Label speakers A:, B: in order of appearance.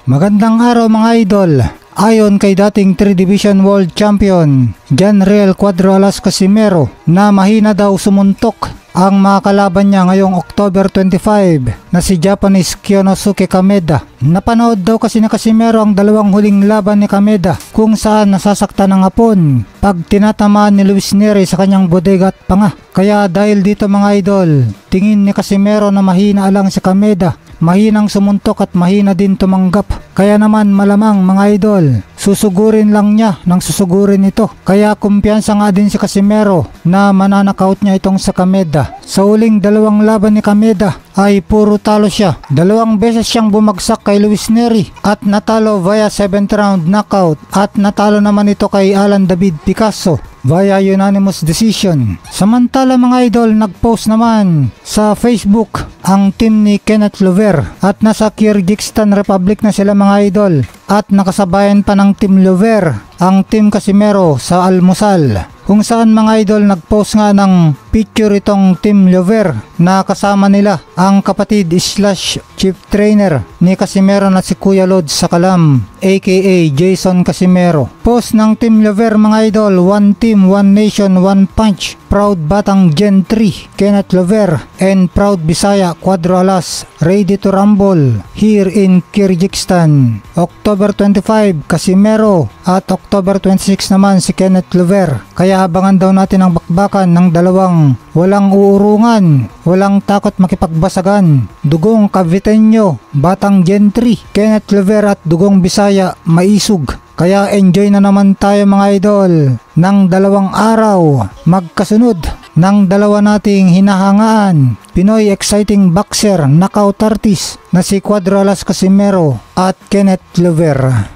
A: Magandang araw mga idol. Ayon kay dating 3 Division World Champion Janriel Cuadro Alas Casimero na mahina daw sumuntok ang mga kalaban niya ngayong October 25 na si Japanese Kyonosuke Kameda. Napanood daw kasi ni Casimero ang dalawang huling laban ni Kameda kung saan nasasaktan ng hapon pag tinatamaan ni Luis Neri sa kanyang bodega at panga. Kaya dahil dito mga idol, tingin ni Casimero na mahina lang si Kameda. Mahinang sumuntok at mahina din tumanggap. Kaya naman malamang mga idol, susugurin lang niya nang susugurin ito. Kaya kumpiyansa nga din si Casimero na mananakaut niya itong sa Kameda. Sa huling dalawang laban ni Kameda ay puro talo siya. 2 beses siyang bumagsak kay Luis Neri at natalo via 7th round knockout at natalo naman ito kay Alan David Picasso via unanimous decision. Samantala mga idol, nagpost naman sa Facebook ang team ni Kenneth Lover at nasa Kyrgyzstan Republic na sila mga idol at nakasabayan pa ng team Lover ang team Casimero sa almusal. Kung saan mga idol nagpost nga ng picture itong team Lover na kasama nila ang kapatid slash chief trainer ni Casimero na si Kuya Lod Sakalam aka Jason Casimero. Post ng team Lover mga idol, one team, one nation, one punch. Proud Batang Gen 3 Kenneth Lover and Proud Bisaya Cuadro Alas ready to rumble here in Kyrgyzstan. October 25 Casimero at October 26 naman si Kenneth Lover. Kaya abangan daw natin ang bakbakan ng dalawang walang uurungan, walang takot makipagbasagan. Dugong Caviteño, Batang Gen 3 Kenneth Lover at Dugong Bisaya Maisug. Kaya enjoy na naman tayo mga idol ng 2 araw magkasunod ng dalawa nating hinahangaan Pinoy exciting boxer knockout artist na si Cuadro Alas Casimero at Kenneth Lover.